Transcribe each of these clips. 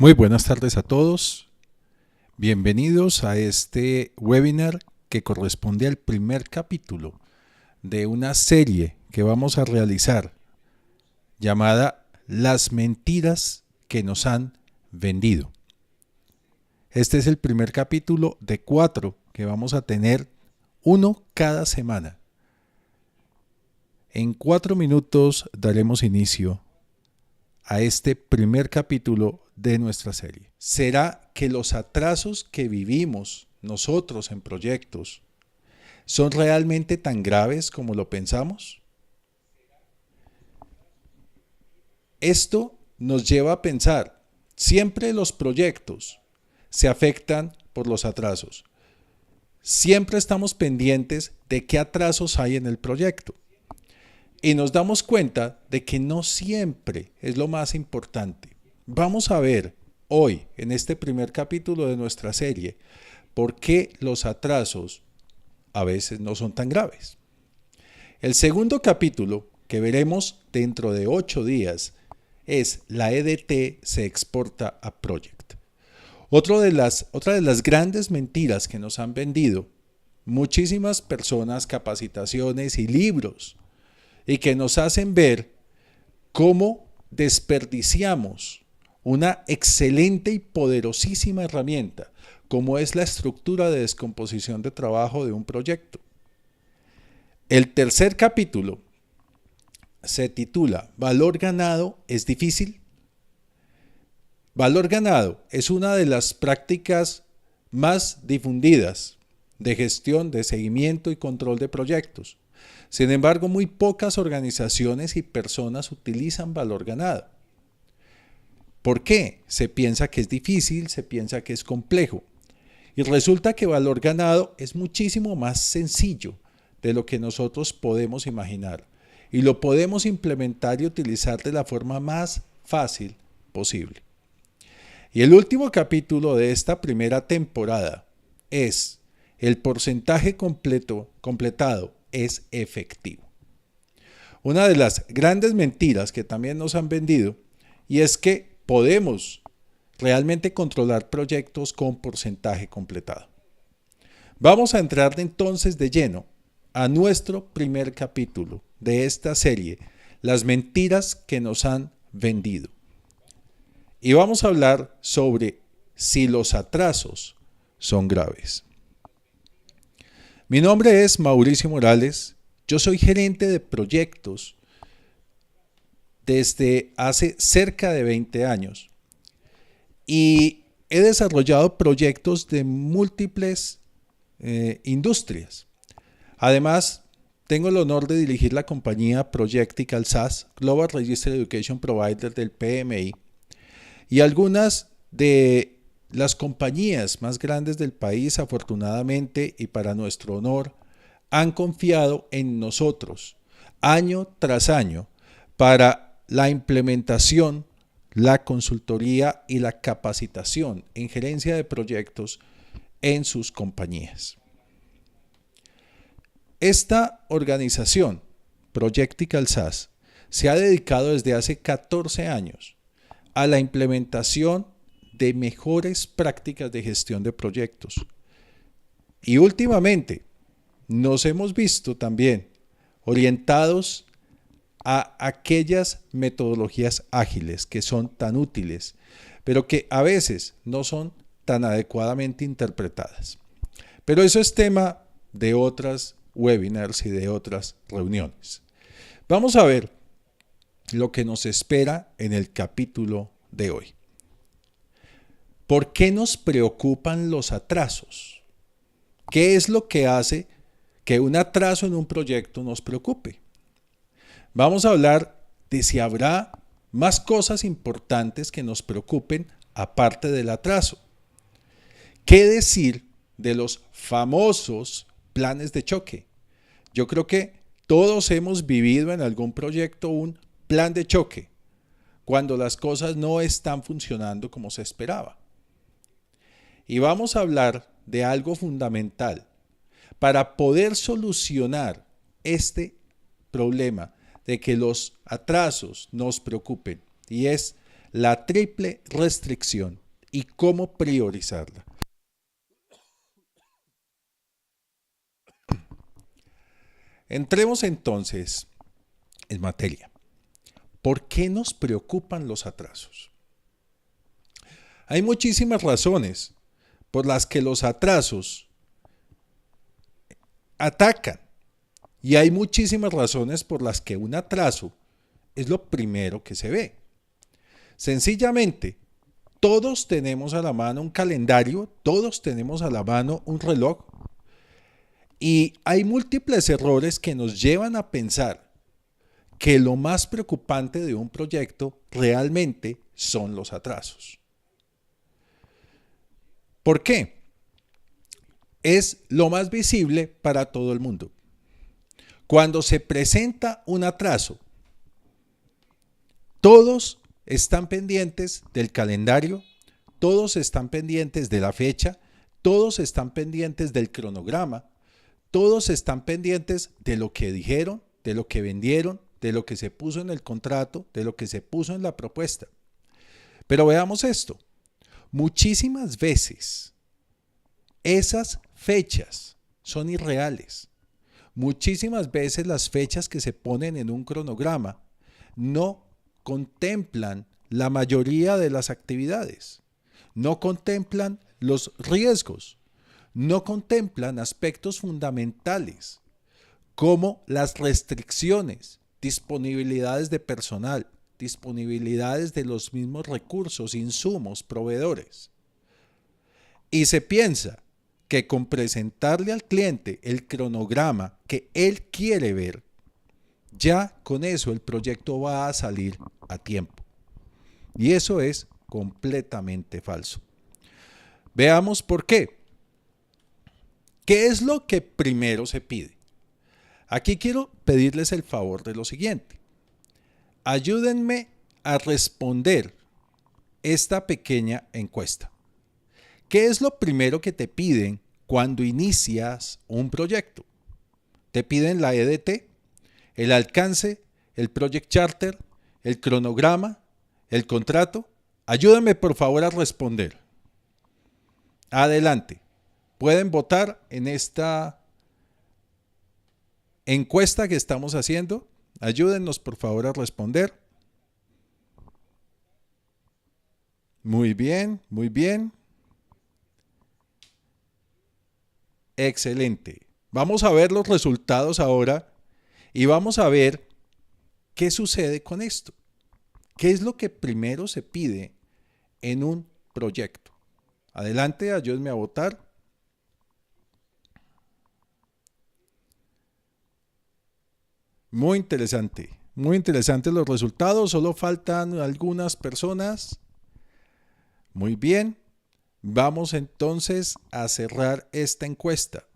Muy buenas tardes a todos. Bienvenidos a este webinar que corresponde al primer capítulo de una serie que vamos a realizar llamada Las mentiras que nos han vendido. Este es el primer capítulo de 4 que vamos a tener, uno cada semana. En 4 minutos daremos inicio a este primer capítulo de nuestra serie. ¿Será que los atrasos que vivimos nosotros en proyectos son realmente tan graves como lo pensamos? Esto nos lleva a pensar, siempre los proyectos se afectan por los atrasos. Siempre estamos pendientes de qué atrasos hay en el proyecto. Y nos damos cuenta de que no siempre es lo más importante. Vamos a ver hoy, en este primer capítulo de nuestra serie, por qué los atrasos a veces no son tan graves. El segundo capítulo, que veremos dentro de 8 días, es la EDT se exporta a Project. Otra de las grandes mentiras que nos han vendido muchísimas personas, capacitaciones y libros, y que nos hacen ver cómo desperdiciamos una excelente y poderosísima herramienta, como es la estructura de descomposición de trabajo de un proyecto. El tercer capítulo se titula ¿Valor ganado es difícil? Valor ganado es una de las prácticas más difundidas de gestión, de seguimiento y control de proyectos. Sin embargo, muy pocas organizaciones y personas utilizan valor ganado. ¿Por qué? Se piensa que es difícil, se piensa que es complejo. Y resulta que valor ganado es muchísimo más sencillo de lo que nosotros podemos imaginar. Y lo podemos implementar y utilizar de la forma más fácil posible. Y el último capítulo de esta primera temporada es el porcentaje completado es efectivo. Una de las grandes mentiras que también nos han vendido y es que podemos realmente controlar proyectos con porcentaje completado. Vamos a entrar entonces de lleno a nuestro primer capítulo de esta serie, las mentiras que nos han vendido. Y vamos a hablar sobre si los atrasos son graves. Mi nombre es Mauricio Morales, yo soy gerente de proyectos desde hace cerca de 20 años y he desarrollado proyectos de múltiples industrias. Además, tengo el honor de dirigir la compañía Projectical SaaS, Global Registered Education Provider del PMI, y algunas de las compañías más grandes del país, afortunadamente y para nuestro honor, han confiado en nosotros año tras año para la implementación, la consultoría y la capacitación en gerencia de proyectos en sus compañías. Esta organización, Projectical SaaS, se ha dedicado desde hace 14 años a la implementación de mejores prácticas de gestión de proyectos. Y últimamente nos hemos visto también orientados a aquellas metodologías ágiles que son tan útiles, pero que a veces no son tan adecuadamente interpretadas. Pero eso es tema de otras webinars y de otras reuniones. Vamos a ver lo que nos espera en el capítulo de hoy. ¿Por qué nos preocupan los atrasos? ¿Qué es lo que hace que un atraso en un proyecto nos preocupe? Vamos a hablar de si habrá más cosas importantes que nos preocupen aparte del atraso. ¿Qué decir de los famosos planes de choque? Yo creo que todos hemos vivido en algún proyecto un plan de choque cuando las cosas no están funcionando como se esperaba. Y vamos a hablar de algo fundamental para poder solucionar este problema de que los atrasos nos preocupen, y es la triple restricción y cómo priorizarla. Entremos entonces en materia. ¿Por qué nos preocupan los atrasos? Hay muchísimas razones por las que los atrasos atacan y hay muchísimas razones por las que un atraso es lo primero que se ve. Sencillamente, todos tenemos a la mano un calendario, todos tenemos a la mano un reloj y hay múltiples errores que nos llevan a pensar que lo más preocupante de un proyecto realmente son los atrasos. ¿Por qué? Es lo más visible para todo el mundo. Cuando se presenta un atraso, todos están pendientes del calendario, todos están pendientes de la fecha, todos están pendientes del cronograma, todos están pendientes de lo que dijeron, de lo que vendieron, de lo que se puso en el contrato, de lo que se puso en la propuesta. Pero veamos esto. Muchísimas veces esas fechas son irreales. Muchísimas veces las fechas que se ponen en un cronograma no contemplan la mayoría de las actividades, no contemplan los riesgos, no contemplan aspectos fundamentales como las restricciones, disponibilidades de personal, disponibilidades de los mismos recursos, insumos, proveedores. Y se piensa que con presentarle al cliente el cronograma que él quiere ver, ya con eso el proyecto va a salir a tiempo. Y eso es completamente falso. Veamos por qué. ¿Qué es lo que primero se pide? Aquí quiero pedirles el favor de lo siguiente. Ayúdenme a responder esta pequeña encuesta. ¿Qué es lo primero que te piden cuando inicias un proyecto? Te piden la EDT, el alcance, el Project Charter, el cronograma, el contrato. Ayúdame por favor a responder. Adelante. Pueden votar en esta encuesta que estamos haciendo. Ayúdennos por favor a responder. Muy bien, muy bien. Excelente. Vamos a ver los resultados ahora y vamos a ver qué sucede con esto. ¿Qué es lo que primero se pide en un proyecto? Adelante, ayúdenme a votar. Muy interesantes los resultados. Solo faltan algunas personas. Muy bien. Vamos entonces a cerrar esta encuesta.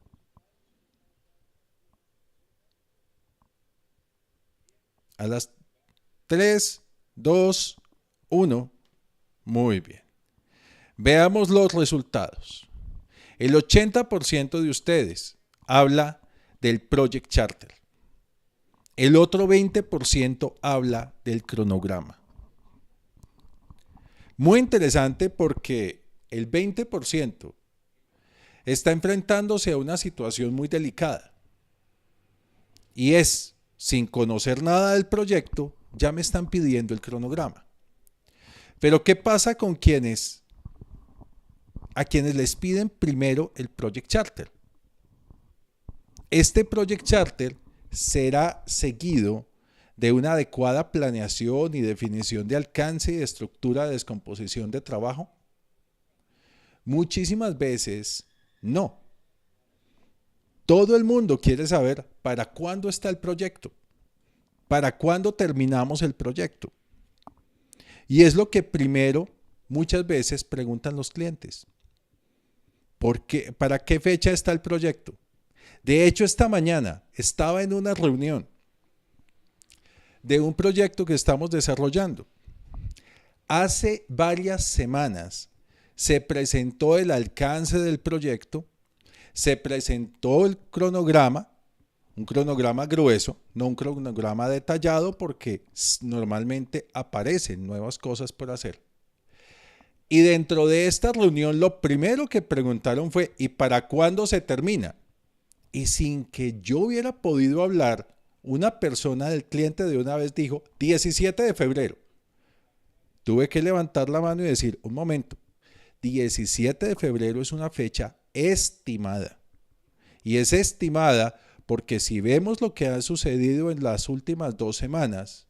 A las 3, 2, 1. Muy bien. Veamos los resultados. El 80% de ustedes habla del Project Charter. El otro 20% habla del cronograma. Muy interesante porque el 20% está enfrentándose a una situación muy delicada. Y es, sin conocer nada del proyecto, ya me están pidiendo el cronograma. Pero ¿qué pasa con a quienes les piden primero el Project Charter? Este Project Charter será seguido de una adecuada planeación y definición de alcance y de estructura de descomposición de trabajo. Muchísimas veces no. Todo el mundo quiere saber para cuándo está el proyecto, para cuándo terminamos el proyecto. Y es lo que primero muchas veces preguntan los clientes. ¿Para qué fecha está el proyecto? De hecho, esta mañana estaba en una reunión de un proyecto que estamos desarrollando. Hace varias semanas se presentó el alcance del proyecto, se presentó el cronograma Un cronograma grueso, no un cronograma detallado porque normalmente aparecen nuevas cosas por hacer. Y dentro de esta reunión lo primero que preguntaron fue, ¿y para cuándo se termina? Y sin que yo hubiera podido hablar, una persona del cliente de una vez dijo, 17 de febrero. Tuve que levantar la mano y decir, un momento, 17 de febrero es una fecha estimada. Y es estimada porque si vemos lo que ha sucedido en las últimas 2 semanas,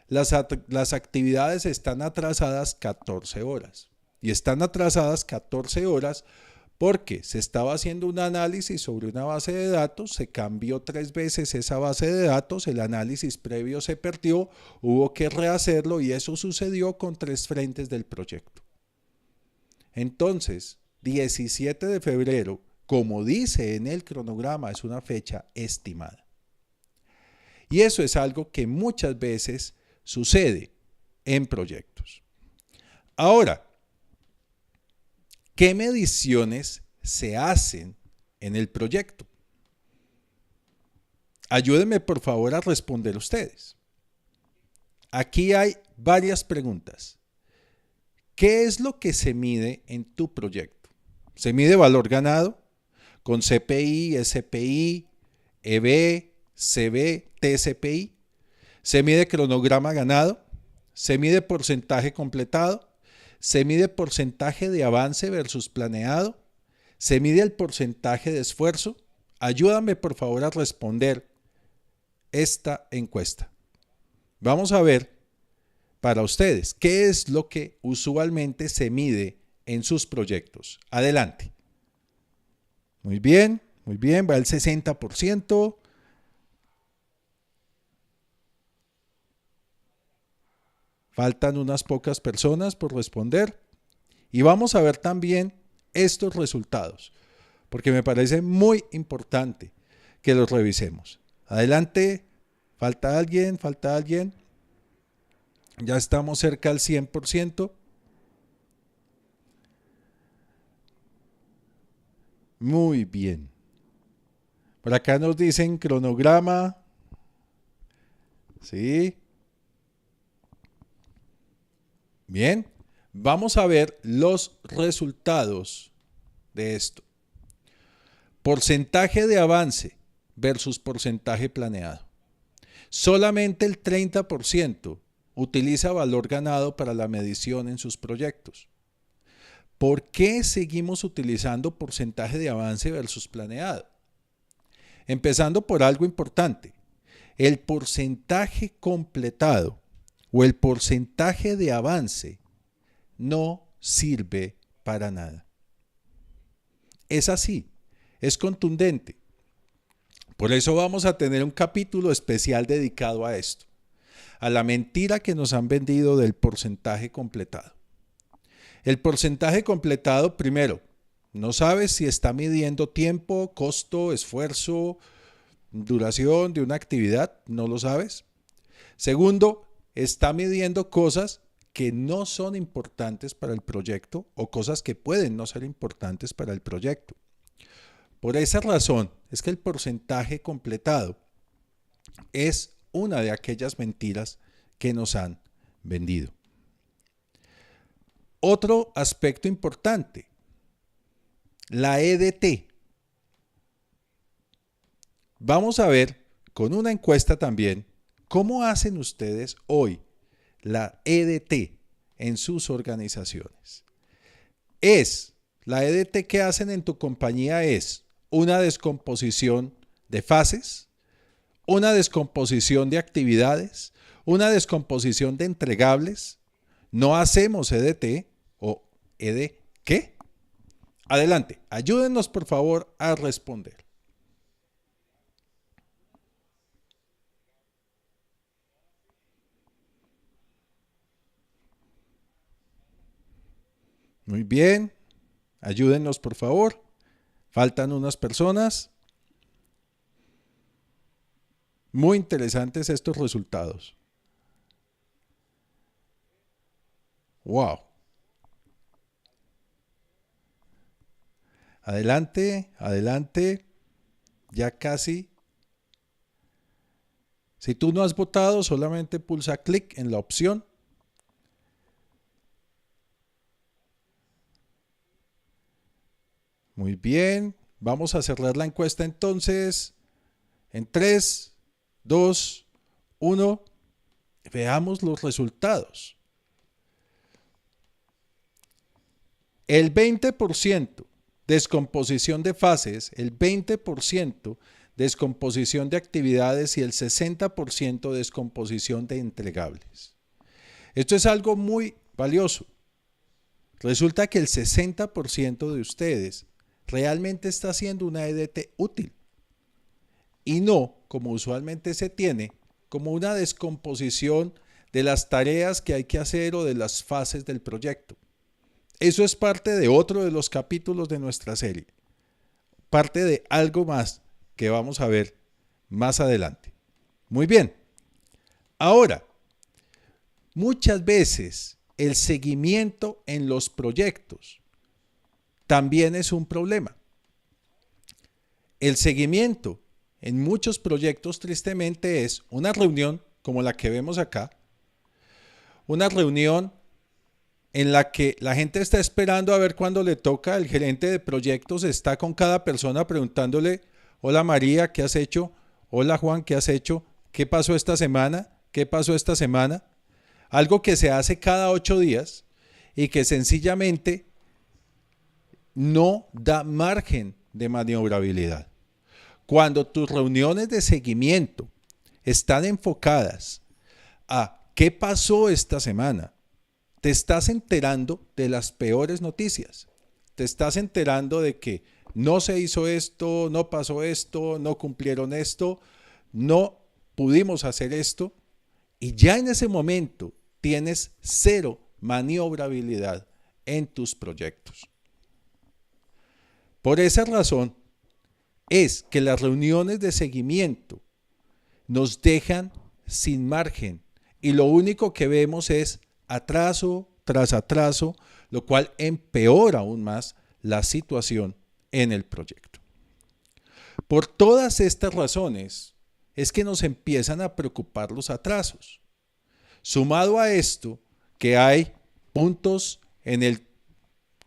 las actividades están atrasadas 14 horas. Y están atrasadas 14 horas porque se estaba haciendo un análisis sobre una base de datos, se cambió 3 veces esa base de datos, el análisis previo se perdió, hubo que rehacerlo y eso sucedió con 3 frentes del proyecto. Entonces, 17 de febrero, como dice en el cronograma, es una fecha estimada. Y eso es algo que muchas veces sucede en proyectos. Ahora, ¿qué mediciones se hacen en el proyecto? Ayúdenme por favor a responder ustedes. Aquí hay varias preguntas. ¿Qué es lo que se mide en tu proyecto? ¿Se mide valor ganado? Con CPI, SPI, EB, CB, TSPI. ¿Se mide cronograma ganado? ¿Se mide porcentaje completado? ¿Se mide porcentaje de avance versus planeado? ¿Se mide el porcentaje de esfuerzo? Ayúdame por favor a responder esta encuesta. Vamos a ver para ustedes qué es lo que usualmente se mide en sus proyectos. Adelante. Muy bien, va el 60%. Faltan unas pocas personas por responder. Y vamos a ver también estos resultados, porque me parece muy importante que los revisemos. Adelante, falta alguien. Ya estamos cerca al 100%. Muy bien. Por acá nos dicen cronograma. Sí. Bien. Vamos a ver los resultados de esto. Porcentaje de avance versus porcentaje planeado. Solamente el 30% utiliza valor ganado para la medición en sus proyectos. ¿Por qué seguimos utilizando porcentaje de avance versus planeado? Empezando por algo importante. El porcentaje completado o el porcentaje de avance no sirve para nada. Es así, es contundente. Por eso vamos a tener un capítulo especial dedicado a esto, a la mentira que nos han vendido del porcentaje completado. El porcentaje completado, primero, no sabes si está midiendo tiempo, costo, esfuerzo, duración de una actividad, no lo sabes. Segundo, está midiendo cosas que no son importantes para el proyecto o cosas que pueden no ser importantes para el proyecto. Por esa razón es que el porcentaje completado es una de aquellas mentiras que nos han vendido. Otro aspecto importante, la EDT. Vamos a ver con una encuesta también cómo hacen ustedes hoy la EDT en sus organizaciones. La EDT que hacen en tu compañía es una descomposición de fases, una descomposición de actividades, una descomposición de entregables. No hacemos EDT o ED, ¿qué? Adelante, ayúdennos por favor a responder. Muy bien, ayúdennos por favor. Faltan unas personas. Muy interesantes estos resultados. Wow. Adelante. Ya casi. Si tú no has votado, solamente pulsa clic en la opción. Muy bien, vamos a cerrar la encuesta entonces en 3, 2, 1. Veamos los resultados. El 20% descomposición de fases, el 20% descomposición de actividades y el 60% descomposición de entregables. Esto es algo muy valioso. Resulta que el 60% de ustedes realmente está haciendo una EDT útil y no, como usualmente se tiene, como una descomposición de las tareas que hay que hacer o de las fases del proyecto. Eso es parte de otro de los capítulos de nuestra serie, parte de algo más que vamos a ver más adelante. Muy bien, ahora, muchas veces el seguimiento en los proyectos también es un problema. El seguimiento en muchos proyectos tristemente es una reunión como la que vemos acá, una reunión en la que la gente está esperando a ver cuándo le toca, el gerente de proyectos está con cada persona preguntándole, hola María, ¿qué has hecho? Hola Juan, ¿qué has hecho? ¿Qué pasó esta semana? ¿Qué pasó esta semana? Algo que se hace cada 8 días y que sencillamente no da margen de maniobrabilidad. Cuando tus reuniones de seguimiento están enfocadas a qué pasó esta semana, te estás enterando de las peores noticias. Te estás enterando de que no se hizo esto, no pasó esto, no cumplieron esto, no pudimos hacer esto. Y ya en ese momento tienes cero maniobrabilidad en tus proyectos. Por esa razón es que las reuniones de seguimiento nos dejan sin margen y lo único que vemos es atraso tras atraso, lo cual empeora aún más la situación en el proyecto. Por todas estas razones es que nos empiezan a preocupar los atrasos. Sumado a esto, que hay puntos en el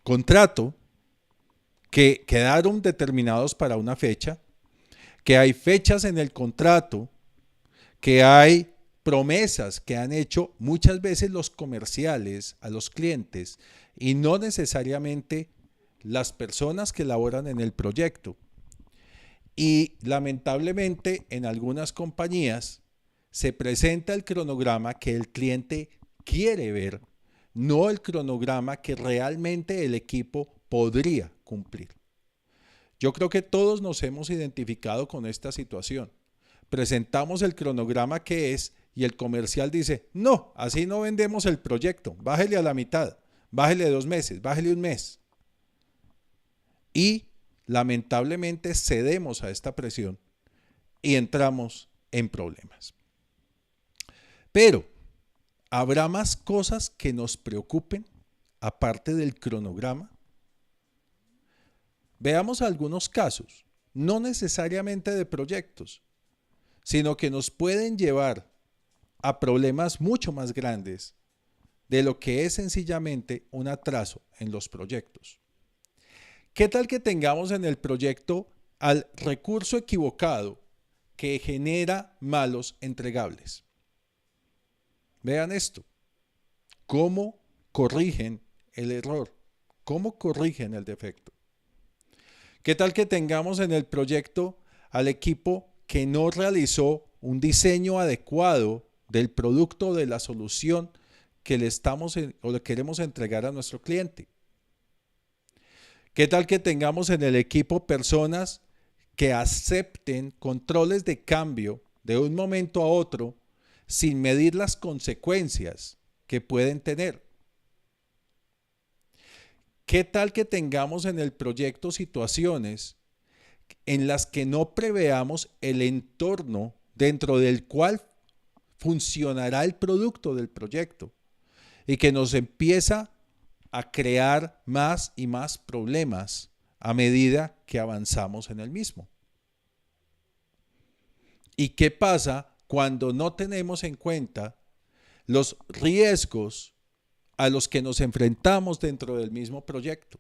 contrato que quedaron determinados para una fecha, que hay fechas en el contrato, que hay promesas que han hecho muchas veces los comerciales a los clientes y no necesariamente las personas que laboran en el proyecto. Y lamentablemente en algunas compañías se presenta el cronograma que el cliente quiere ver, no el cronograma que realmente el equipo podría cumplir. Yo creo que todos nos hemos identificado con esta situación. Presentamos el cronograma que es y el comercial dice, no, así no vendemos el proyecto, bájele a la mitad, bájele 2 meses, bájele 1 mes. Y lamentablemente cedemos a esta presión y entramos en problemas. Pero, ¿habrá más cosas que nos preocupen aparte del cronograma? Veamos algunos casos, no necesariamente de proyectos, sino que nos pueden llevar a problemas mucho más grandes de lo que es sencillamente un atraso en los proyectos. ¿Qué tal que tengamos en el proyecto al recurso equivocado que genera malos entregables? Vean esto, cómo corrigen el error, cómo corrigen el defecto. ¿Qué tal que tengamos en el proyecto al equipo que no realizó un diseño adecuado del producto o de la solución que le estamos o le queremos entregar a nuestro cliente? ¿Qué tal que tengamos en el equipo personas que acepten controles de cambio de un momento a otro sin medir las consecuencias que pueden tener? ¿Qué tal que tengamos en el proyecto situaciones en las que no preveamos el entorno dentro del cual funcionará el producto del proyecto y que nos empieza a crear más y más problemas a medida que avanzamos en el mismo? ¿Y qué pasa cuando no tenemos en cuenta los riesgos a los que nos enfrentamos dentro del mismo proyecto.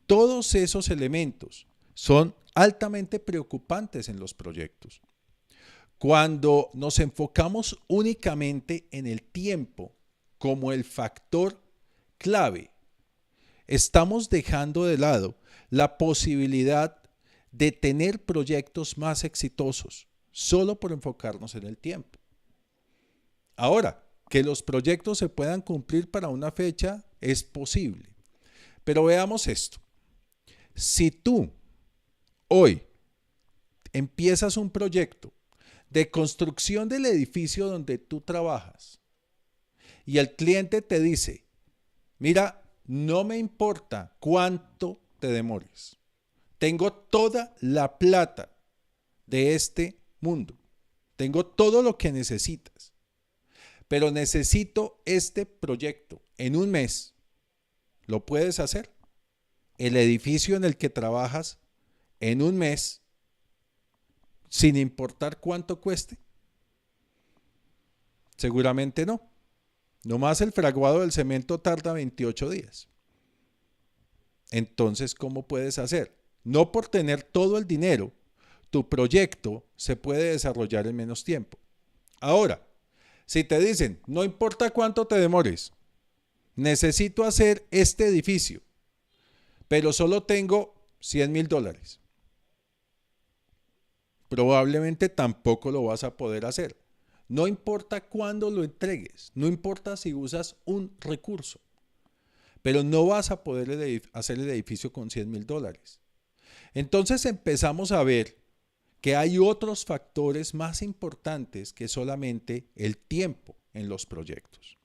Todos esos elementos son altamente preocupantes en los proyectos. Cuando nos enfocamos únicamente en el tiempo como el factor clave, estamos dejando de lado la posibilidad de tener proyectos más exitosos solo por enfocarnos en el tiempo. Ahora, que los proyectos se puedan cumplir para una fecha es posible. Pero veamos esto. Si tú hoy empiezas un proyecto de construcción del edificio donde tú trabajas y el cliente te dice, mira, no me importa cuánto te demores, tengo toda la plata de este mundo, tengo todo lo que necesitas, pero necesito este proyecto en un mes, ¿lo puedes hacer? El edificio en el que trabajas en un mes, sin importar cuánto cueste. Seguramente no. Nomás el fraguado del cemento tarda 28 días. Entonces, ¿cómo puedes hacer? No por tener todo el dinero, tu proyecto se puede desarrollar en menos tiempo. Ahora, si te dicen, no importa cuánto te demores, necesito hacer este edificio, pero solo tengo $100,000. Probablemente tampoco lo vas a poder hacer. No importa cuándo lo entregues, no importa si usas un recurso, pero no vas a poder hacer el edificio con $100,000. Entonces empezamos a ver que hay otros factores más importantes que solamente el tiempo en los proyectos.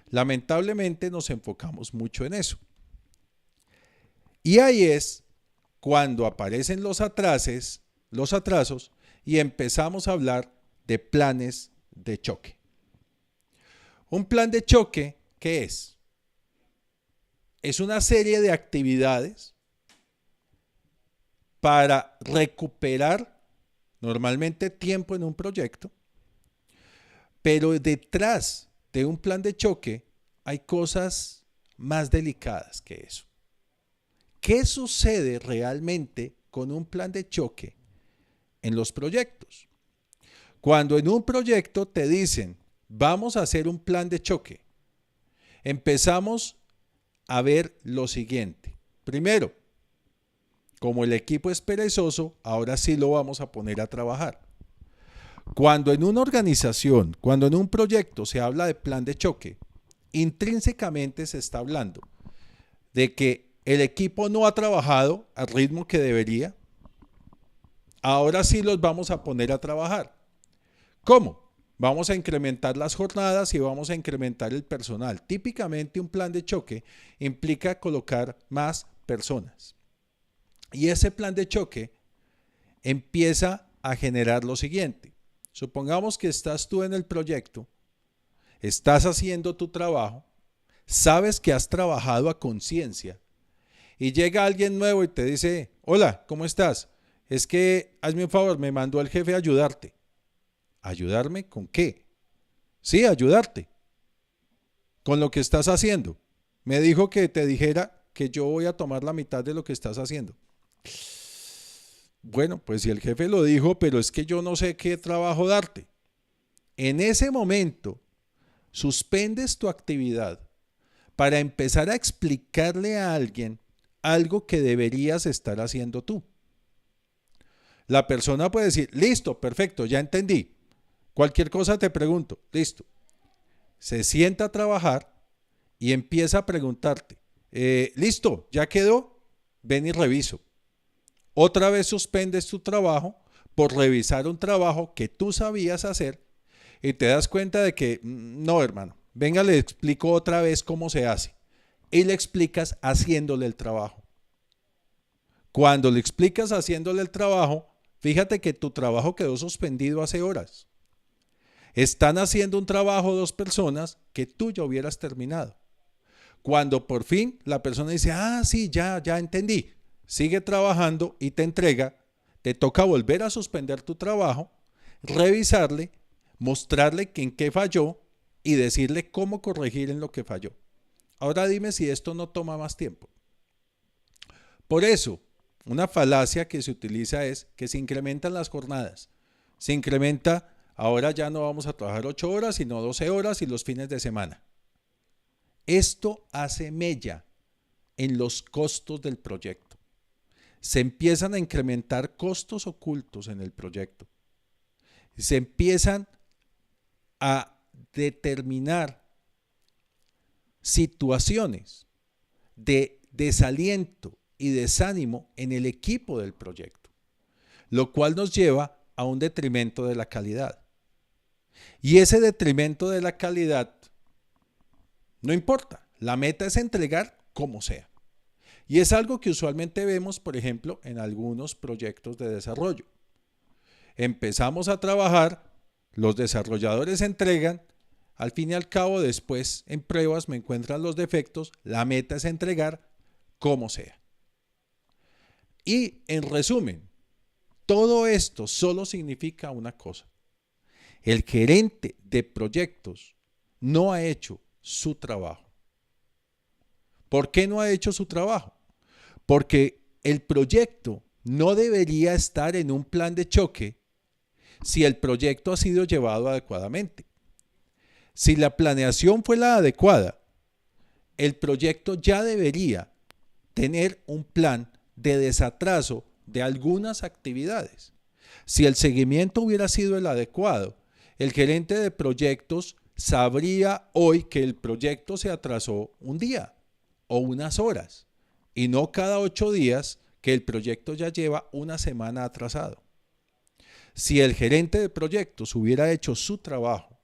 Lamentablemente nos enfocamos mucho en eso. Y ahí es cuando aparecen los atrasos y empezamos a hablar de planes de choque. Un plan de choque, ¿qué es? Es una serie de actividades para recuperar normalmente tiempo en un proyecto, pero detrás de un plan de choque hay cosas más delicadas que eso. ¿Qué sucede realmente con un plan de choque en los proyectos? Cuando en un proyecto te dicen, vamos a hacer un plan de choque, empezamos a ver lo siguiente. Primero, como el equipo es perezoso, ahora sí lo vamos a poner a trabajar. Cuando en una organización, cuando en un proyecto se habla de plan de choque, intrínsecamente se está hablando de que el equipo no ha trabajado al ritmo que debería. Ahora sí los vamos a poner a trabajar. ¿Cómo? Vamos a incrementar las jornadas y vamos a incrementar el personal. Típicamente un plan de choque implica colocar más personas. Y ese plan de choque empieza a generar lo siguiente. Supongamos que estás tú en el proyecto, estás haciendo tu trabajo, sabes que has trabajado a conciencia y llega alguien nuevo y te dice, hola, ¿cómo estás? Es que hazme un favor, me mandó el jefe a ayudarte. ¿Ayudarme con qué? Sí, ayudarte. Con lo que estás haciendo. Me dijo que te dijera que yo voy a tomar la mitad de lo que estás haciendo. Bueno, pues si el jefe lo dijo, pero es que yo no sé qué trabajo darte. En ese momento, suspendes tu actividad para empezar a explicarle a alguien algo que deberías estar haciendo tú. La persona puede decir, listo, perfecto, ya entendí. Cualquier cosa te pregunto, listo. Se sienta a trabajar y empieza a preguntarte, listo, ya quedó, ven y reviso. Otra vez suspendes tu trabajo por revisar un trabajo que tú sabías hacer y te das cuenta de que, no hermano, venga le explico otra vez cómo se hace. Y le explicas haciéndole el trabajo. Cuando le explicas haciéndole el trabajo, fíjate que tu trabajo quedó suspendido hace horas. Están haciendo un trabajo dos personas que tú ya hubieras terminado. Cuando por fin la persona dice, sí, ya entendí. Sigue trabajando y te entrega te toca volver a suspender tu trabajo, revisarle, mostrarle en qué falló y decirle cómo corregir en lo que falló. Ahora dime si esto no toma más tiempo. Por eso, una falacia que se utiliza es que se incrementan las jornadas. Se incrementa, ahora ya no vamos a trabajar 8 horas, sino 12 horas y los fines de semana. Esto hace mella en los costos del proyecto. Se empiezan a incrementar costos ocultos en el proyecto. Se empiezan a determinar situaciones de desaliento y desánimo en el equipo del proyecto, lo cual nos lleva a un detrimento de la calidad. Y ese detrimento de la calidad no importa, la meta es entregar como sea. Y es algo que usualmente vemos, por ejemplo, en algunos proyectos de desarrollo. Empezamos a trabajar, los desarrolladores entregan, al fin y al cabo después en pruebas me encuentran los defectos, la meta es entregar como sea. Y en resumen, todo esto solo significa una cosa. El gerente de proyectos no ha hecho su trabajo. ¿Por qué no ha hecho su trabajo? Porque el proyecto no debería estar en un plan de choque si el proyecto ha sido llevado adecuadamente. Si la planeación fue la adecuada, el proyecto ya debería tener un plan de desatraso de algunas actividades. Si el seguimiento hubiera sido el adecuado, el gerente de proyectos sabría hoy que el proyecto se atrasó un día o unas horas y no cada 8 días que el proyecto ya lleva una semana atrasado. Si el gerente de proyectos hubiera hecho su trabajo,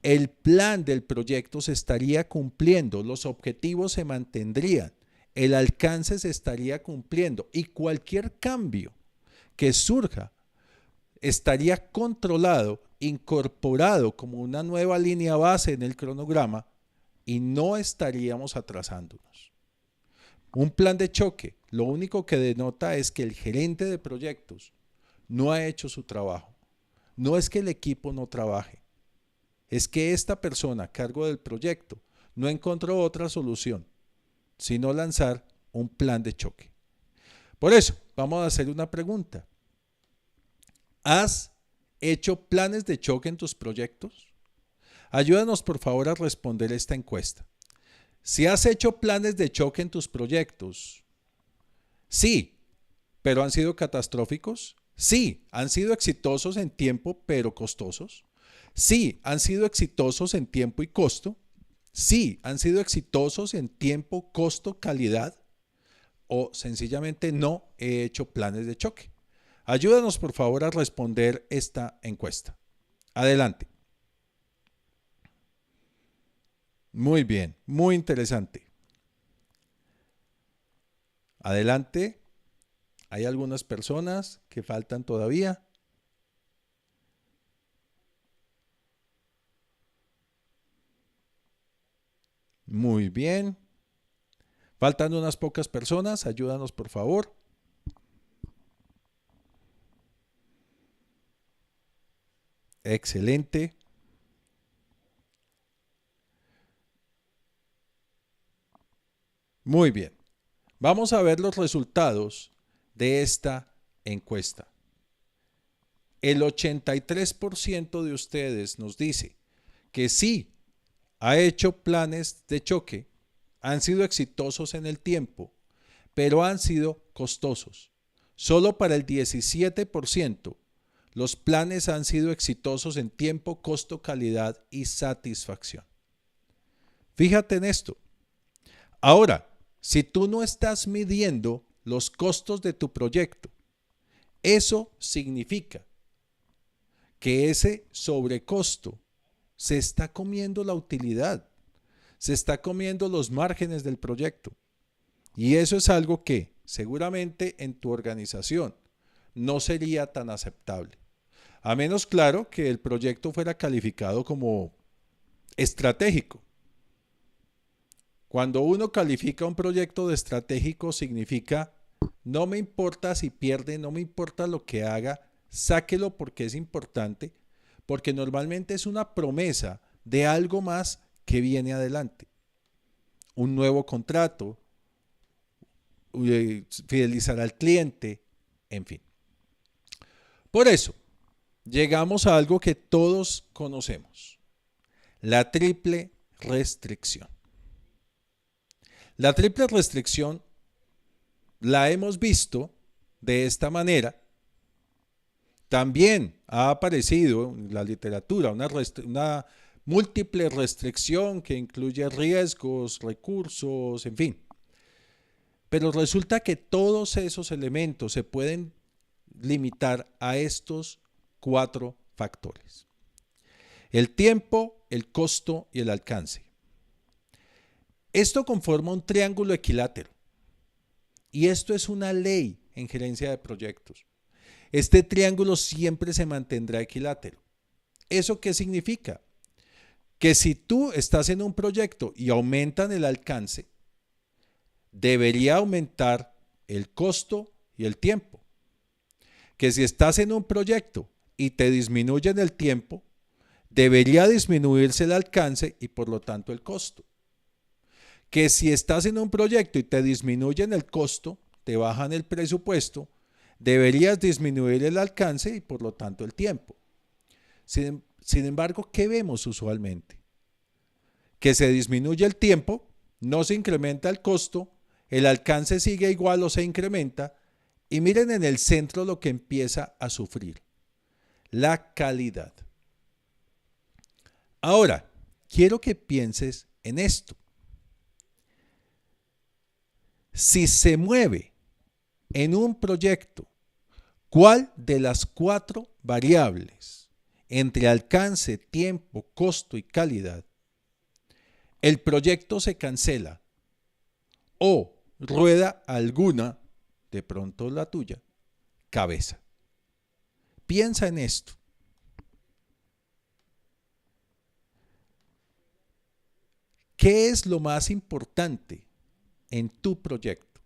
el plan del proyecto se estaría cumpliendo, los objetivos se mantendrían, el alcance se estaría cumpliendo y cualquier cambio que surja estaría controlado, incorporado como una nueva línea base en el cronograma y no estaríamos atrasándonos. Un plan de choque lo único que denota es que el gerente de proyectos no ha hecho su trabajo. No es que el equipo no trabaje, es que esta persona a cargo del proyecto no encontró otra solución, sino lanzar un plan de choque. Por eso, vamos a hacer una pregunta. ¿Has hecho planes de choque en tus proyectos? Ayúdanos por favor a responder esta encuesta. Si has hecho planes de choque en tus proyectos, sí, pero han sido catastróficos. Sí, han sido exitosos en tiempo, pero costosos. Sí, han sido exitosos en tiempo y costo. Sí, han sido exitosos en tiempo, costo, calidad. O sencillamente no he hecho planes de choque. Ayúdanos por favor a responder esta encuesta. Adelante. Muy bien, muy interesante. Adelante. Hay algunas personas que faltan todavía. Muy bien. Faltan unas pocas personas. Ayúdanos, por favor. Excelente. Muy bien. Vamos a ver los resultados de esta encuesta. El 83% de ustedes nos dice que sí ha hecho planes de choque, han sido exitosos en el tiempo, pero han sido costosos. Solo para el 17% los planes han sido exitosos en tiempo, costo, calidad y satisfacción. Fíjate en esto. Ahora, si tú no estás midiendo los costos de tu proyecto, eso significa que ese sobrecosto se está comiendo la utilidad, se está comiendo los márgenes del proyecto. Y eso es algo que seguramente en tu organización no sería tan aceptable. A menos, claro, que el proyecto fuera calificado como estratégico. Cuando uno califica un proyecto de estratégico significa no me importa si pierde, no me importa lo que haga, sáquelo porque es importante, porque normalmente es una promesa de algo más que viene adelante. Un nuevo contrato, fidelizar al cliente, en fin. Por eso, llegamos a algo que todos conocemos, la triple restricción. La triple restricción la hemos visto de esta manera. También ha aparecido en la literatura una múltiple restricción que incluye riesgos, recursos, en fin. Pero resulta que todos esos elementos se pueden limitar a estos 4 factores: el tiempo, el costo y el alcance. Esto conforma un triángulo equilátero y esto es una ley en gerencia de proyectos. Este triángulo siempre se mantendrá equilátero. ¿Eso qué significa? Que si tú estás en un proyecto y aumentan el alcance, debería aumentar el costo y el tiempo. Que si estás en un proyecto y te disminuyen el tiempo, debería disminuirse el alcance y por lo tanto el costo. Que si estás en un proyecto y te disminuyen el costo, te bajan el presupuesto, deberías disminuir el alcance y por lo tanto el tiempo. Sin embargo, ¿qué vemos usualmente? Que se disminuye el tiempo, no se incrementa el costo, el alcance sigue igual o se incrementa, y miren en el centro lo que empieza a sufrir: la calidad. Ahora, quiero que pienses en esto. Si se mueve en un proyecto, ¿cuál de las 4 variables entre alcance, tiempo, costo y calidad, el proyecto se cancela o rueda alguna, de pronto la tuya, cabeza? Piensa en esto. ¿Qué es lo más importante en tu proyecto?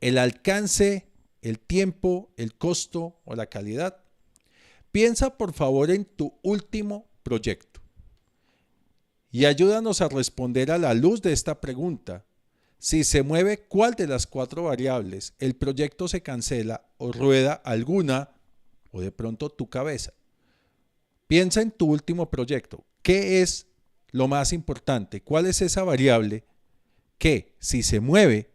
¿El alcance, el tiempo, el costo o la calidad? Piensa por favor en tu último proyecto y ayúdanos a responder a la luz de esta pregunta. Si se mueve cuál de las 4 variables, el proyecto se cancela o rueda alguna o de pronto tu cabeza. Piensa en tu último proyecto. ¿Qué es lo más importante? ¿Cuál es esa variable que si se mueve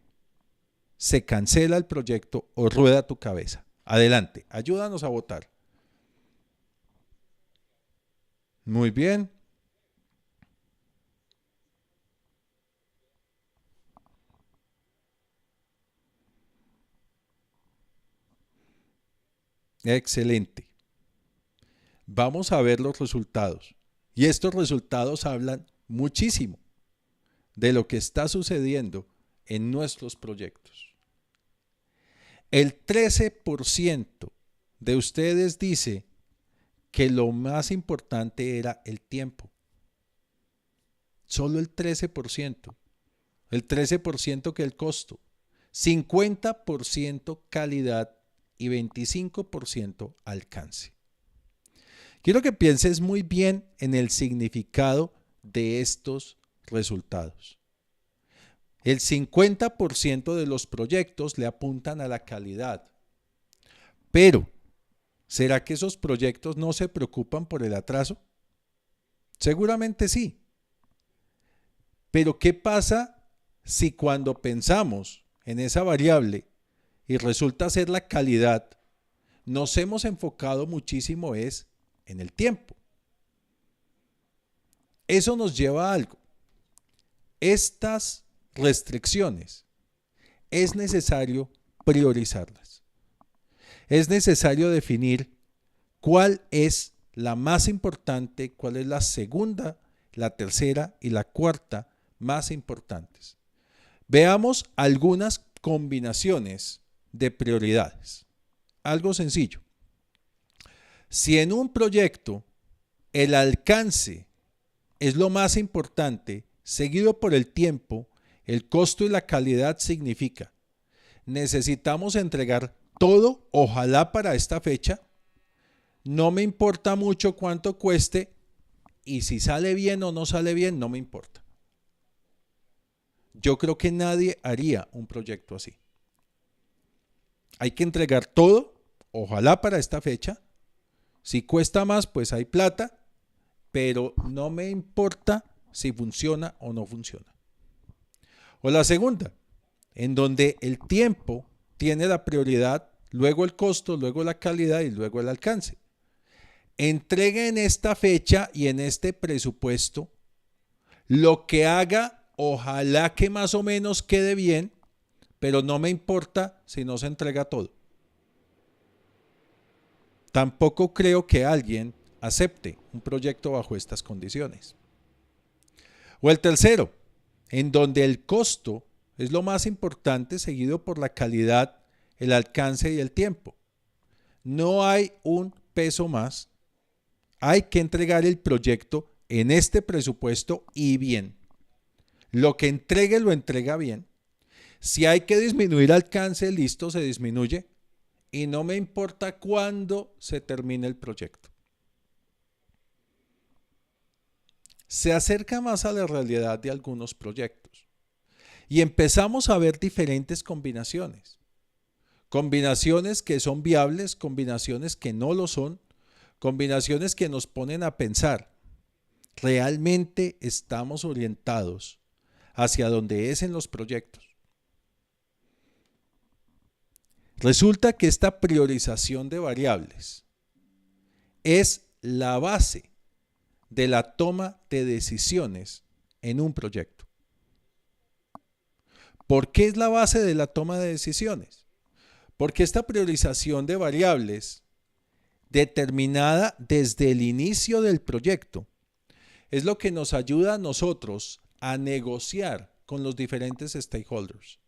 se cancela el proyecto o rueda tu cabeza? Adelante, ayúdanos a votar. Muy bien. Excelente. Vamos a ver los resultados. Y estos resultados hablan muchísimo de lo que está sucediendo en nuestros proyectos. El 13% de ustedes dice que lo más importante era el tiempo. Solo el 13%. El 13% que el costo. 50% calidad y 25% alcance. Quiero que pienses muy bien en el significado de estos resultados. El 50% de los proyectos le apuntan a la calidad. Pero, ¿será que esos proyectos no se preocupan por el atraso? Seguramente sí. Pero ¿qué pasa si cuando pensamos en esa variable y resulta ser la calidad, nos hemos enfocado muchísimo en el tiempo? Eso nos lleva a algo. Estas restricciones es necesario priorizarlas. Es necesario definir cuál es la más importante, cuál es la segunda, la tercera y la cuarta más importantes. Veamos algunas combinaciones de prioridades. Algo sencillo. Si en un proyecto el alcance es lo más importante, seguido por el tiempo, el costo y la calidad significa necesitamos entregar todo, ojalá para esta fecha, no me importa mucho cuánto cueste y si sale bien o no sale bien, no me importa. Yo creo que nadie haría un proyecto así. Hay que entregar todo, ojalá para esta fecha. Si cuesta más, pues hay plata, pero no me importa si funciona o no funciona. O la segunda, en donde el tiempo tiene la prioridad, luego el costo, luego la calidad y luego el alcance. Entregue en esta fecha y en este presupuesto lo que haga, ojalá que más o menos quede bien, pero no me importa si no se entrega todo. Tampoco creo que alguien acepte un proyecto bajo estas condiciones. O el tercero, en donde el costo es lo más importante, seguido por la calidad, el alcance y el tiempo. No hay un peso más. Hay que entregar el proyecto en este presupuesto y bien. Lo que entregue lo entrega bien. Si hay que disminuir alcance, listo, se disminuye. Y no me importa cuándo se termine el proyecto. Se acerca más a la realidad de algunos proyectos. Y empezamos a ver diferentes combinaciones. Combinaciones que son viables, combinaciones que no lo son, combinaciones que nos ponen a pensar, ¿realmente estamos orientados hacia donde es en los proyectos? Resulta que esta priorización de variables es la base de la toma de decisiones en un proyecto. ¿Por qué es la base de la toma de decisiones? Porque esta priorización de variables determinada desde el inicio del proyecto es lo que nos ayuda a nosotros a negociar con los diferentes stakeholders.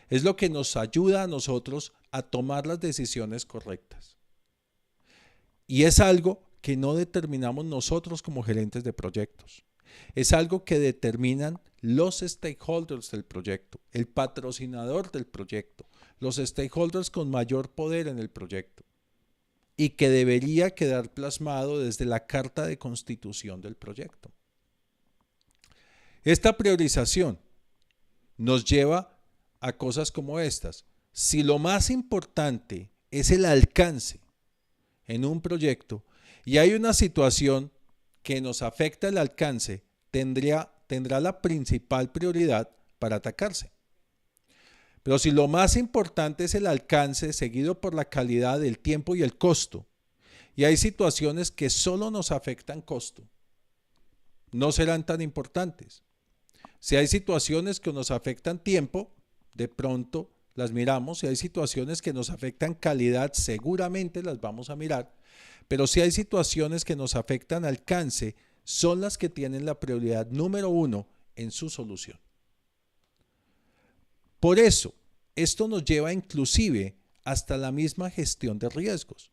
Es lo que nos ayuda a nosotros a tomar las decisiones correctas. Y es algo que no determinamos nosotros como gerentes de proyectos. Es algo que determinan los stakeholders del proyecto, el patrocinador del proyecto, los stakeholders con mayor poder en el proyecto y que debería quedar plasmado desde la carta de constitución del proyecto. Esta priorización nos lleva a cosas como estas. Si lo más importante es el alcance en un proyecto y hay una situación que nos afecta el alcance, tendrá la principal prioridad para atacarse. Pero si lo más importante es el alcance, seguido por la calidad, el tiempo y el costo, y hay situaciones que solo nos afectan costo, no serán tan importantes. Si hay situaciones que nos afectan tiempo, de pronto las miramos. Si hay situaciones que nos afectan calidad, seguramente las vamos a mirar. Pero si hay situaciones que nos afectan alcance, son las que tienen la prioridad número 1 en su solución. Por eso, esto nos lleva inclusive hasta la misma gestión de riesgos.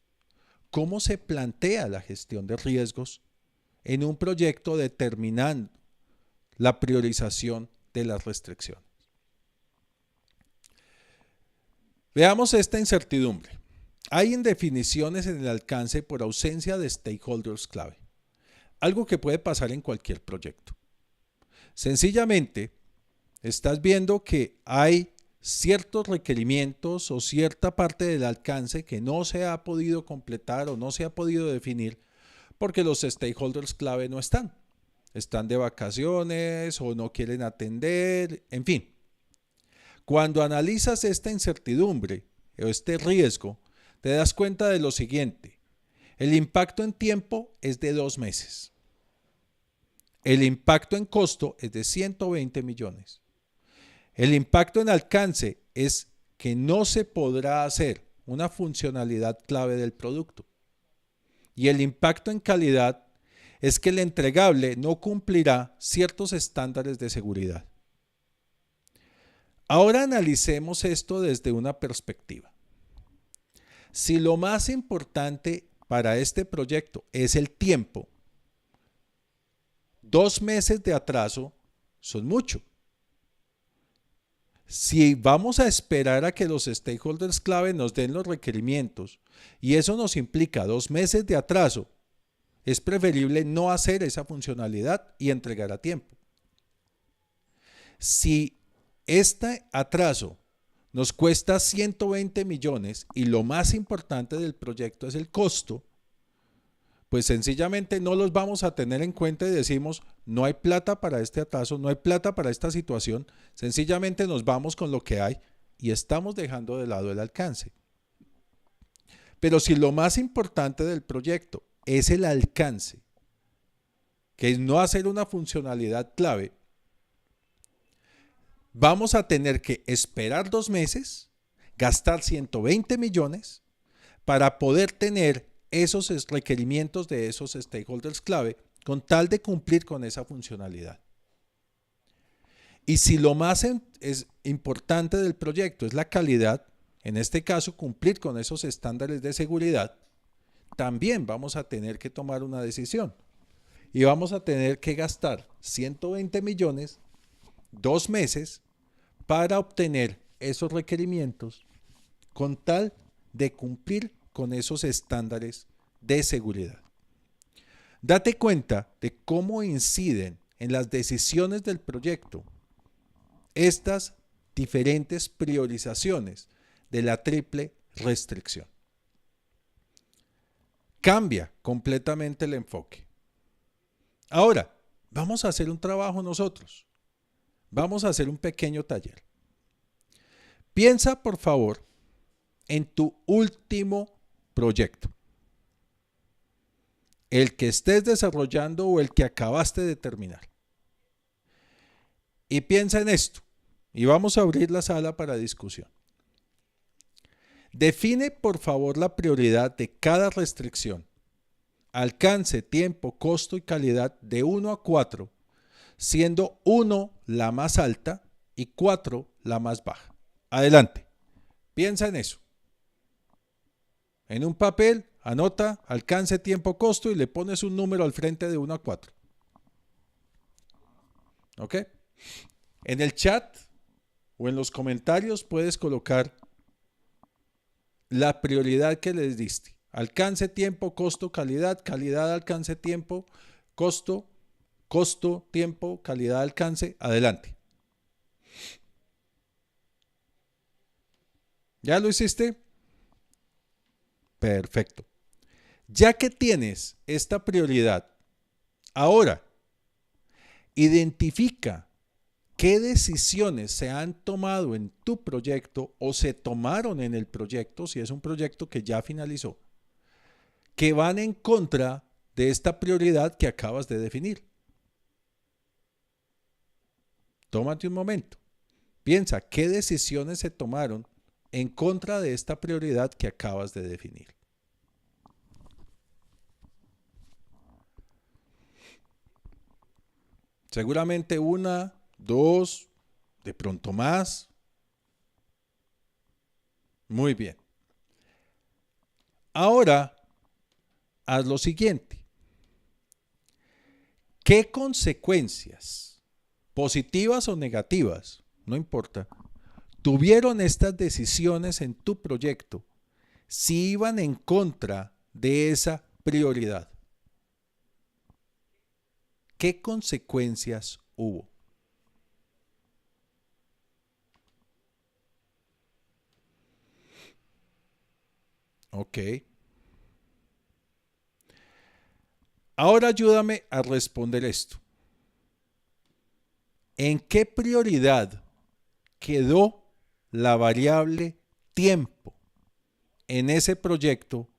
¿Cómo se plantea la gestión de riesgos en un proyecto determinando la priorización de las restricciones? Veamos esta incertidumbre. Hay indefiniciones en el alcance por ausencia de stakeholders clave. Algo que puede pasar en cualquier proyecto. Sencillamente, estás viendo que hay ciertos requerimientos o cierta parte del alcance que no se ha podido completar o no se ha podido definir porque los stakeholders clave no están. Están de vacaciones o no quieren atender, en fin. Cuando analizas esta incertidumbre o este riesgo, te das cuenta de lo siguiente. El impacto en tiempo es de 2 meses. El impacto en costo es de 120 millones. El impacto en alcance es que no se podrá hacer una funcionalidad clave del producto. Y el impacto en calidad es que el entregable no cumplirá ciertos estándares de seguridad. Ahora analicemos esto desde una perspectiva. Si lo más importante para este proyecto es el tiempo, 2 meses de atraso son mucho. Si vamos a esperar a que los stakeholders clave nos den los requerimientos y eso nos implica 2 meses de atraso, es preferible no hacer esa funcionalidad y entregar a tiempo. Si este atraso nos cuesta 120 millones y lo más importante del proyecto es el costo, pues sencillamente no los vamos a tener en cuenta y decimos, no hay plata para este atraso, no hay plata para esta situación, sencillamente nos vamos con lo que hay y estamos dejando de lado el alcance. Pero si lo más importante del proyecto es el alcance, que es no hacer una funcionalidad clave, vamos a tener que esperar 2 meses, gastar 120 millones para poder tener esos requerimientos de esos stakeholders clave con tal de cumplir con esa funcionalidad. Y si lo más es importante del proyecto es la calidad, en este caso cumplir con esos estándares de seguridad, también vamos a tener que tomar una decisión. Y vamos a tener que gastar 120 millones, 2 meses, para obtener esos requerimientos con tal de cumplir con esos estándares de seguridad. Date cuenta de cómo inciden en las decisiones del proyecto estas diferentes priorizaciones de la triple restricción. Cambia completamente el enfoque. Ahora, vamos a hacer un trabajo nosotros. Vamos a hacer un pequeño taller. Piensa, por favor, en tu último proyecto. El que estés desarrollando o el que acabaste de terminar. Y piensa en esto. Y vamos a abrir la sala para discusión. Define, por favor, la prioridad de cada restricción. Alcance, tiempo, costo y calidad de 1 a 4, siendo 1 la más alta y 4 la más baja. Adelante. Piensa en eso. En un papel, anota alcance, tiempo, costo y le pones un número al frente de 1 a 4. ¿Ok? En el chat o en los comentarios puedes colocar la prioridad que les diste. Alcance, tiempo, costo, calidad, calidad, alcance, tiempo, costo, costo, tiempo, calidad, alcance. Adelante. ¿Ya lo hiciste? Perfecto. Ya que tienes esta prioridad, ahora identifica qué decisiones se han tomado en tu proyecto o se tomaron en el proyecto, si es un proyecto que ya finalizó, que van en contra de esta prioridad que acabas de definir. Tómate un momento. Piensa qué decisiones se tomaron en contra de esta prioridad que acabas de definir. Seguramente 1, 2, de pronto más. Muy bien. Ahora, haz lo siguiente. ¿Qué consecuencias, positivas o negativas, no importa, tuvieron estas decisiones en tu proyecto si iban en contra de esa prioridad? ¿Qué consecuencias hubo? Ok. Ahora ayúdame a responder esto. ¿En qué prioridad quedó la variable tiempo en ese proyecto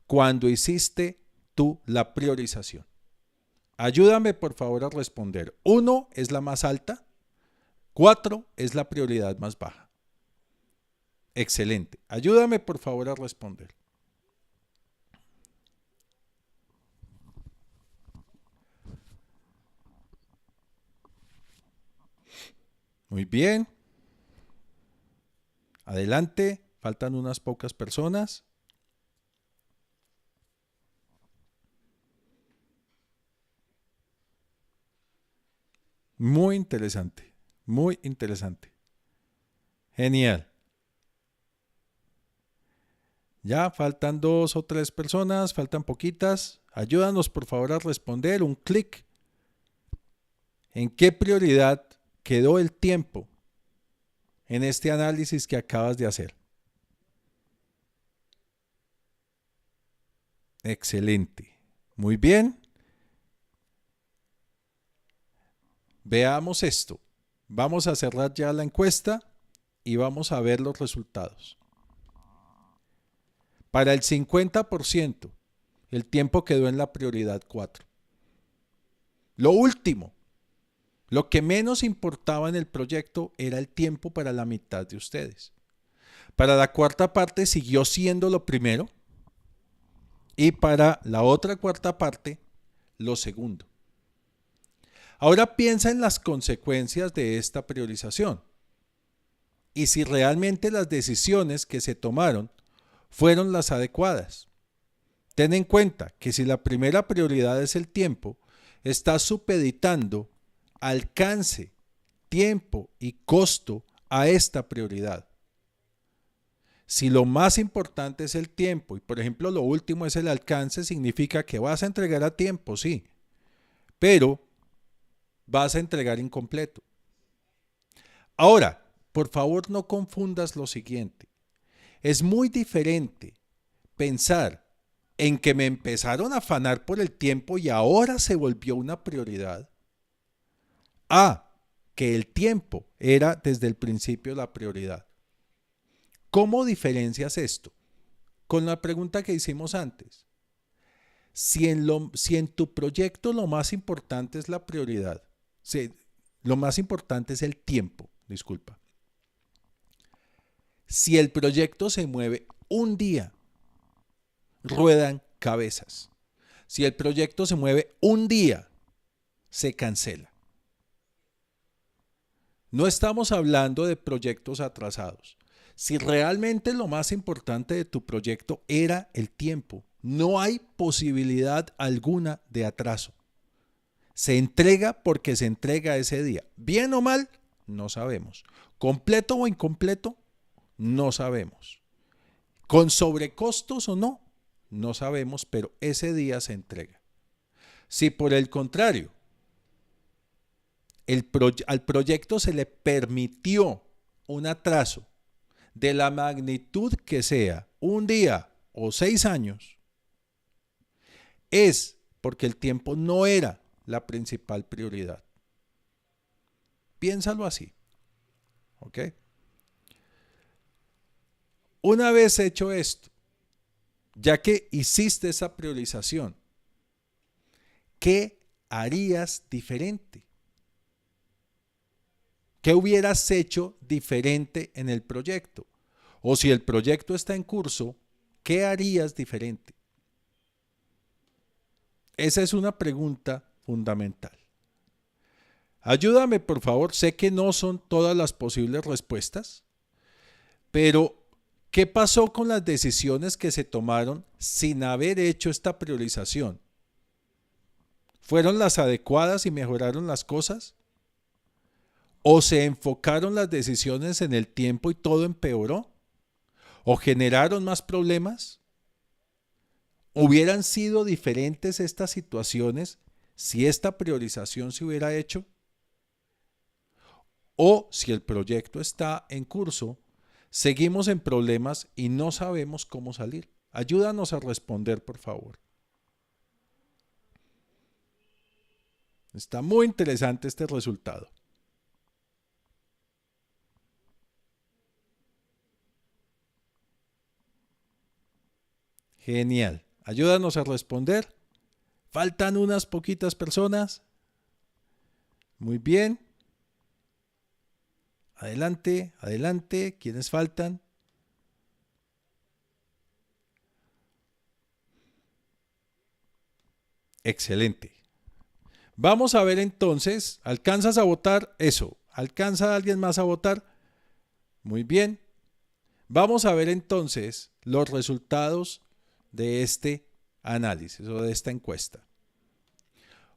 cuando hiciste tú la priorización? Ayúdame por favor a responder. 1 es la más alta, 4 es la prioridad más baja. Excelente. Ayúdame por favor a responder. Muy bien. Adelante. Faltan unas pocas personas. Muy interesante. Muy interesante. Genial. Ya faltan 2 o 3 personas, faltan poquitas. Ayúdanos por favor a responder un clic. ¿En qué prioridad quedó el tiempo en este análisis que acabas de hacer? Excelente. Muy bien. Veamos esto. Vamos a cerrar ya la encuesta y vamos a ver los resultados. Para el 50%, el tiempo quedó en la prioridad 4. Lo último, lo que menos importaba en el proyecto era el tiempo para la mitad de ustedes. Para la cuarta parte siguió siendo lo primero y para la otra cuarta parte lo segundo. Ahora piensa en las consecuencias de esta priorización y si realmente las decisiones que se tomaron fueron las adecuadas. Ten en cuenta que si la primera prioridad es el tiempo, estás supeditando alcance, tiempo y costo a esta prioridad. Si lo más importante es el tiempo y por ejemplo lo último es el alcance, significa que vas a entregar a tiempo, sí, pero vas a entregar incompleto. Ahora, por favor no confundas lo siguiente. Es muy diferente pensar en que me empezaron a afanar por el tiempo y ahora se volvió una prioridad, a que el tiempo era desde el principio la prioridad. ¿Cómo diferencias esto? Con la pregunta que hicimos antes. Si en tu proyecto lo más importante es la prioridad, lo más importante es el tiempo, disculpa. Si el proyecto se mueve un día, ruedan cabezas. Si el proyecto se mueve un día, se cancela. No estamos hablando de proyectos atrasados. Si realmente lo más importante de tu proyecto era el tiempo, no hay posibilidad alguna de atraso. Se entrega porque se entrega ese día. Bien o mal, no sabemos. Completo o incompleto, no sabemos. Con sobrecostos o no, no sabemos, pero ese día se entrega. Si por el contrario, al proyecto se le permitió un atraso de la magnitud que sea, un día o 6 años, es porque el tiempo no era la principal prioridad. Piénsalo así. ¿Ok? Una vez hecho esto, ya que hiciste esa priorización, ¿qué harías diferente? ¿Qué hubieras hecho diferente en el proyecto? O si el proyecto está en curso, ¿qué harías diferente? Esa es una pregunta fundamental. Ayúdame, por favor. Sé que no son todas las posibles respuestas, pero ¿qué pasó con las decisiones que se tomaron sin haber hecho esta priorización? ¿Fueron las adecuadas y mejoraron las cosas? ¿O se enfocaron las decisiones en el tiempo y todo empeoró? ¿O generaron más problemas? ¿Hubieran sido diferentes estas situaciones si esta priorización se hubiera hecho? ¿O si el proyecto está en curso, seguimos en problemas y no sabemos cómo salir? Ayúdanos a responder, por favor. Está muy interesante este resultado. Genial. Ayúdanos a responder. Faltan unas poquitas personas. Muy bien. Adelante, adelante. ¿Quiénes faltan? Excelente. Vamos a ver entonces. ¿Alcanzas a votar? Eso. ¿Alcanza alguien más a votar? Muy bien. Vamos a ver entonces los resultados de este análisis o de esta encuesta.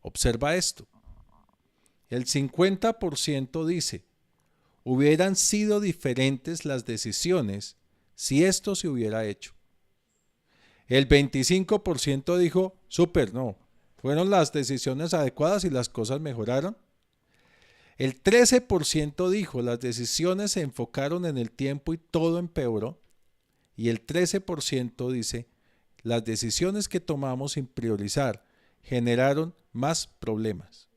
Observa esto. El 50% dice, hubieran sido diferentes las decisiones si esto se hubiera hecho. El 25% dijo, súper, no, fueron las decisiones adecuadas y las cosas mejoraron. El 13% dijo, las decisiones se enfocaron en el tiempo y todo empeoró. Y el 13% dice, las decisiones que tomamos sin priorizar generaron más problemas.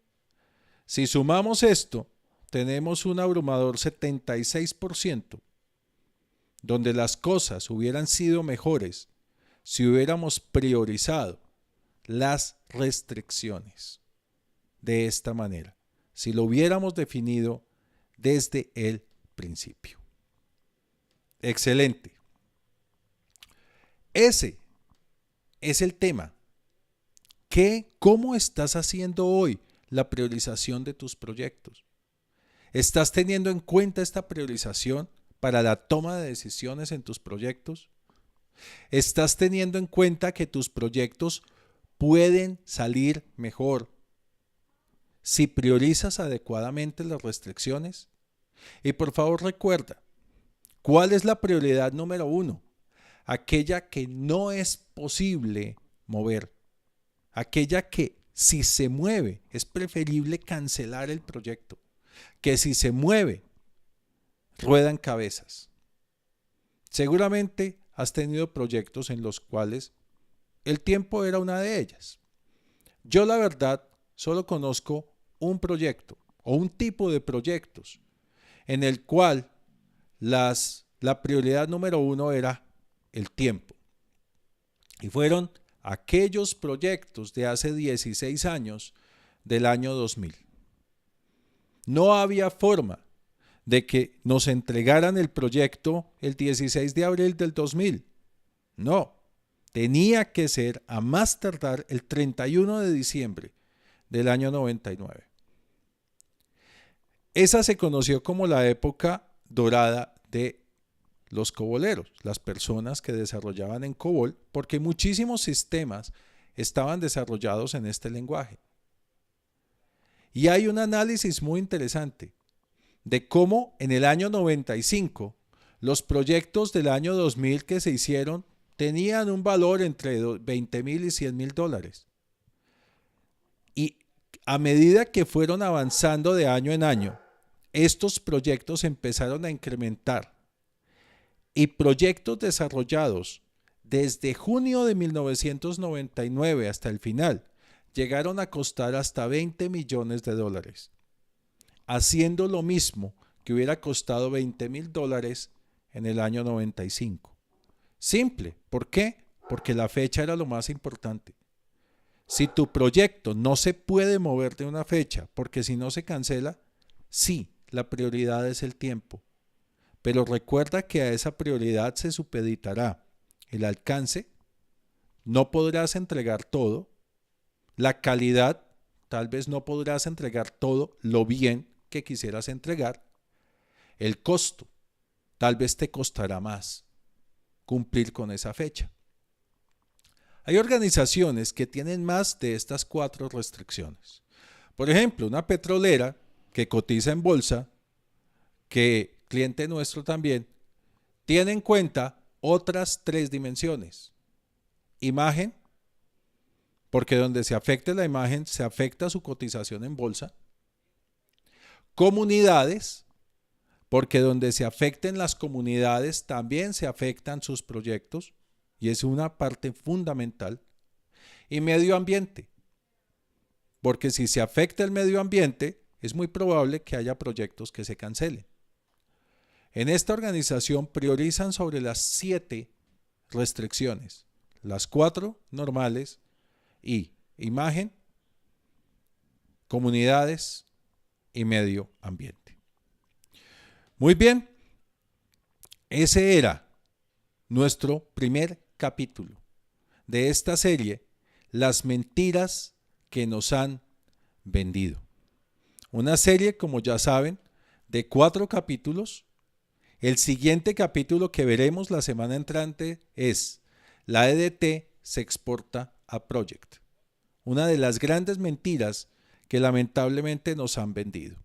Si sumamos esto, tenemos un abrumador 76%, donde las cosas hubieran sido mejores si hubiéramos priorizado las restricciones de esta manera, si lo hubiéramos definido desde el principio. Excelente. Ese es el tema. ¿Cómo estás haciendo hoy la priorización de tus proyectos? ¿Estás teniendo en cuenta esta priorización para la toma de decisiones en tus proyectos? ¿Estás teniendo en cuenta que tus proyectos pueden salir mejor si priorizas adecuadamente las restricciones? Y por favor recuerda, ¿cuál es la prioridad número 1? Aquella que no es posible mover. Aquella que si se mueve es preferible cancelar el proyecto. Que si se mueve, ruedan cabezas. Seguramente has tenido proyectos en los cuales el tiempo era una de ellas. Yo la verdad solo conozco un proyecto o un tipo de proyectos en el cual la prioridad número 1 era el tiempo. Y fueron aquellos proyectos de hace 16 años del año 2000. No había forma de que nos entregaran el proyecto el 16 de abril del 2000. No, tenía que ser a más tardar el 31 de diciembre del año 99. Esa se conoció como la época dorada de los coboleros, las personas que desarrollaban en COBOL, porque muchísimos sistemas estaban desarrollados en este lenguaje. Y hay un análisis muy interesante de cómo en el año 95 los proyectos del año 2000 que se hicieron tenían un valor entre $20,000 y $100,000. Y a medida que fueron avanzando de año en año, estos proyectos empezaron a incrementar. Y proyectos desarrollados desde junio de 1999 hasta el final llegaron a costar hasta $20 millones, haciendo lo mismo que hubiera costado $20,000 en el año 95. Simple. ¿Por qué? Porque la fecha era lo más importante. Si tu proyecto no se puede mover de una fecha, porque si no se cancela, sí, la prioridad es el tiempo. Pero recuerda que a esa prioridad se supeditará el alcance, no podrás entregar todo, la calidad, tal vez no podrás entregar todo lo bien que quisieras entregar, el costo, tal vez te costará más cumplir con esa fecha. Hay organizaciones que tienen más de estas 4 restricciones. Por ejemplo, una petrolera que cotiza en bolsa, que cliente nuestro también, tiene en cuenta otras 3 dimensiones. Imagen, porque donde se afecte la imagen, se afecta su cotización en bolsa. Comunidades, porque donde se afecten las comunidades, también se afectan sus proyectos, y es una parte fundamental. Y medio ambiente, porque si se afecta el medio ambiente, es muy probable que haya proyectos que se cancelen. En esta organización priorizan sobre las 7 restricciones, las 4 normales y imagen, comunidades y medio ambiente. Muy bien, ese era nuestro primer capítulo de esta serie, Las mentiras que nos han vendido. Una serie, como ya saben, de 4 capítulos. El siguiente capítulo que veremos la semana entrante es la EDT se exporta a Project. Una de las grandes mentiras que lamentablemente nos han vendido.